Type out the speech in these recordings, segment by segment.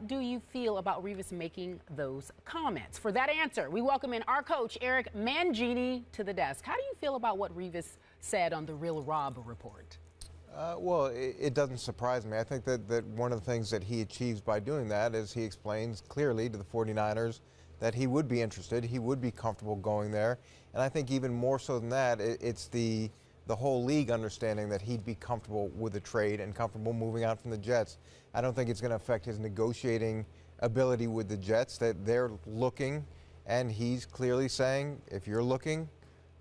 what do you feel about Revis making those comments? For that answer, we welcome in our coach, Eric Mangini, to the desk. How do you feel about what Revis said on the Real Rob report? Well, it doesn't surprise me. I think that one of the things that he achieves by doing that is he explains clearly to the 49ers that he would be interested, he would be comfortable going there. And I think even more so than that, it's the whole league understanding that he'd be comfortable with the trade and comfortable moving out from the Jets. I don't think it's going to affect his negotiating ability with the Jets, that they're looking, and he's clearly saying, if you're looking,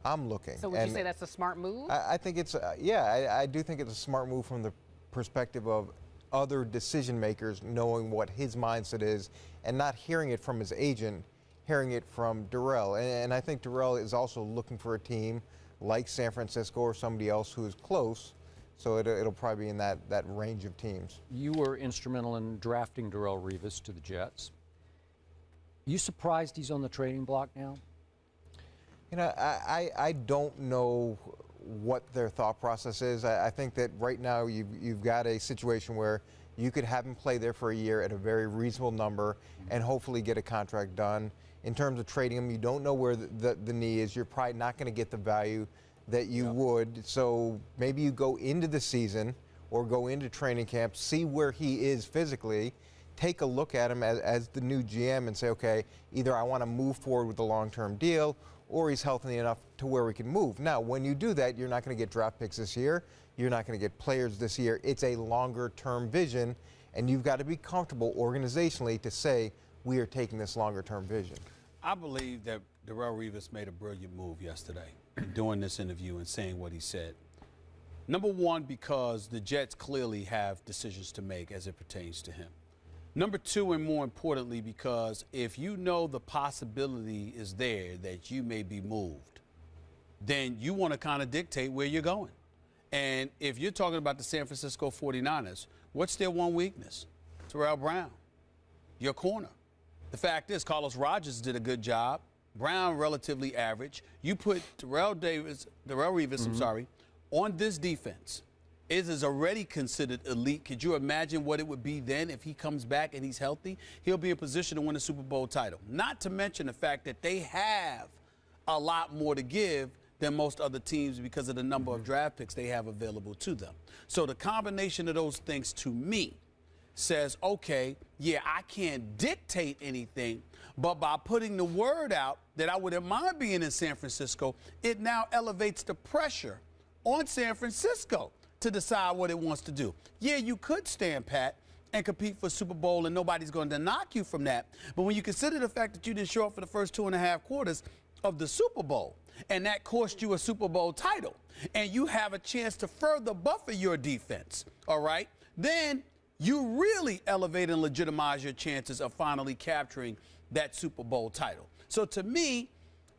I'm looking. So would you say that's a smart move? I think it's, I do think it's a smart move from the perspective of other decision makers knowing what his mindset is and not hearing it from his agent, hearing it from Darrelle. And I think Darrelle is also looking for a team like San Francisco or somebody else who is close. So it'll probably be in that range of teams. You were instrumental in drafting Darrelle Revis to the Jets. You surprised he's on the trading block now? You know, I don't know what their thought process is. I think that right now you've got a situation where you could have him play there for a year at a very reasonable number and hopefully get a contract done. In terms of trading him, you don't know where the knee is. You're probably not going to get the value that you would. So maybe you go into the season or go into training camp, see where he is physically, take a look at him as the new GM and say, okay, either I want to move forward with the long-term deal or he's healthy enough to where we can move. Now, when you do that, you're not going to get draft picks this year. You're not going to get players this year. It's a longer-term vision, and you've got to be comfortable organizationally to say, we are taking this longer-term vision. I believe that Darrelle Revis made a brilliant move yesterday doing this interview and saying what he said. Number one, because the Jets clearly have decisions to make as it pertains to him. Number two, and more importantly, because if you know the possibility is there that you may be moved, then you want to kind of dictate where you're going. And if you're talking about the San Francisco 49ers, what's their one weakness? Terrell Brown, your corner. The fact is, Carlos Rogers did a good job. Brown, relatively average. You put Darrelle Revis, on this defense. It is already considered elite. Could you imagine what it would be then if he comes back and he's healthy? He'll be in position to win a Super Bowl title. Not to mention the fact that they have a lot more to give than most other teams because of the number of draft picks they have available to them. So the combination of those things, to me, says, okay, yeah, I can't dictate anything, but by putting the word out that I wouldn't mind being in San Francisco, it now elevates the pressure on San Francisco to decide what it wants to do. Yeah, you could stand pat and compete for Super Bowl, and nobody's going to knock you from that. But when you consider the fact that you didn't show up for the first 2.5 quarters of the Super Bowl, and that cost you a Super Bowl title, and you have a chance to further buffer your defense, all right, then you really elevate and legitimize your chances of finally capturing that Super Bowl title. So to me,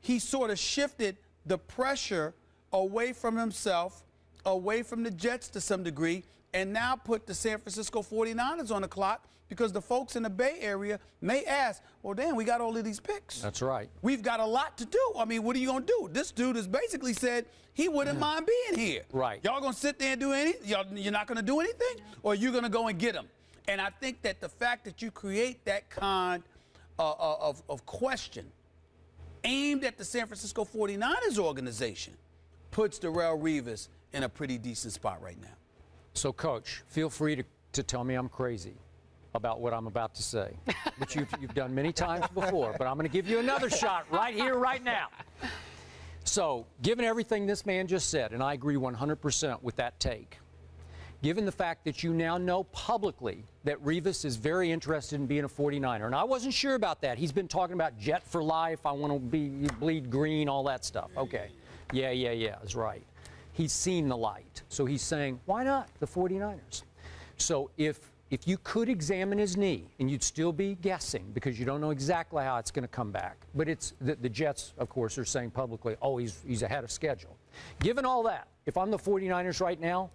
he sort of shifted the pressure away from himself, away from the Jets to some degree, and now put the San Francisco 49ers on the clock because the folks in the Bay Area may ask, well, damn, we got all of these picks. That's right. We've got a lot to do. I mean, what are you going to do? This dude has basically said he wouldn't mind being here. Right. Y'all going to sit there and do anything? You're not going to do anything? Or you're going to go and get him? And I think that the fact that you create that kind of question aimed at the San Francisco 49ers organization puts Darrelle Revis in a pretty decent spot right now. So, Coach, feel free to tell me I'm crazy about what I'm about to say, which you've done many times before, but I'm going to give you another shot right here, right now. So, given everything this man just said, and I agree 100% with that take, given the fact that you now know publicly that Revis is very interested in being a 49er, and I wasn't sure about that. He's been talking about Jet for life, I want to bleed green, all that stuff. Okay. Yeah, that's right. He's seen the light. So he's saying, why not the 49ers? So if you could examine his knee, and you'd still be guessing because you don't know exactly how it's going to come back, but it's the Jets, of course, are saying publicly, oh, he's ahead of schedule. Given all that, if I'm the 49ers right now,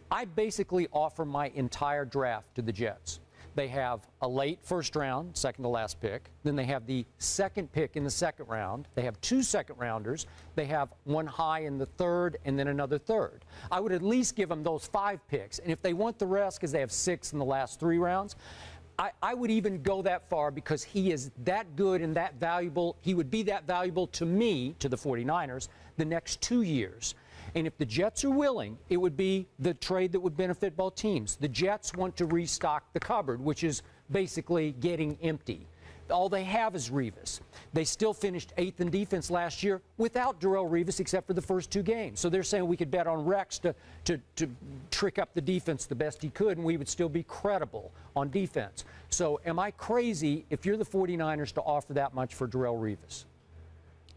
I basically offer my entire draft to the Jets. They have a late first round, second to last pick. Then they have the second pick in the second round. They have 2 second-rounders. They have one high in the third and then another third. I would at least give them those 5 picks. And if they want the rest, because they have 6 in the last 3 rounds, I would even go that far because he is that good and that valuable. He would be that valuable to me, to the 49ers, the next 2 years. And if the Jets are willing, it would be the trade that would benefit both teams. The Jets want to restock the cupboard, which is basically getting empty. All they have is Revis. They still finished 8th in defense last year without Darrelle Revis except for the first 2 games. So they're saying we could bet on Rex to trick up the defense the best he could, and we would still be credible on defense. So am I crazy if you're the 49ers to offer that much for Darrelle Revis?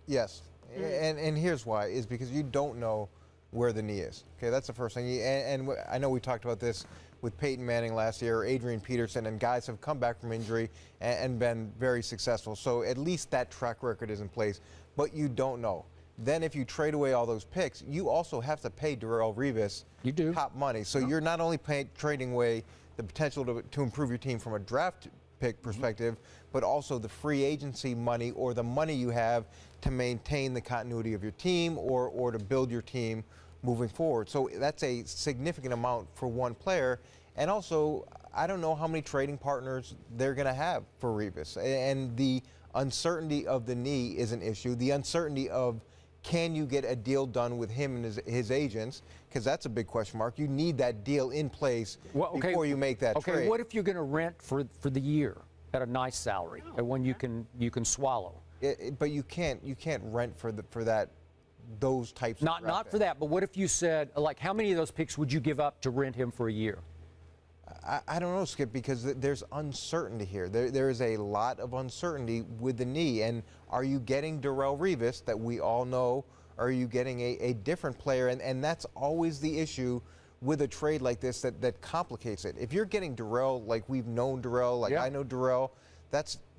Yes. And here's why, is because you don't know where the knee is. Okay, that's the first thing. And I know we talked about this with Peyton Manning last year, Adrian Peterson, and guys have come back from injury and been very successful. So at least that track record is in place, but you don't know. Then if you trade away all those picks, you also have to pay Darrelle Revis top money. So you're not only trading away the potential to improve your team from a draft pick perspective, but also the free agency money or the money you have to maintain the continuity of your team or to build your team moving forward. So that's a significant amount for one player. And also, I don't know how many trading partners they're going to have for Revis. And the uncertainty of the knee is an issue. The uncertainty of can you get a deal done with him and his agents, because that's a big question mark. You need that deal in place before you make that trade. Okay, what if you're going to rent for the year at a nice salary, at one you can swallow? But you can't rent for that. Those types of not for that, but what if you said, like, how many of those picks would you give up to rent him for a year? I don't know, Skip, because there's uncertainty here. There is a lot of uncertainty with the knee. And are you getting Darrelle Revis that we all know, or are you getting a different player? And that's always the issue with a trade like this that complicates it. If you're getting Darrelle like we've known Darrelle, like I know Darrelle,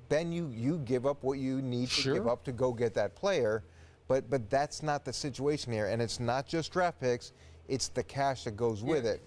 then you give up what you need to give up to go get that player. But that's not the situation here, and it's not just draft picks, it's the cash that goes with it.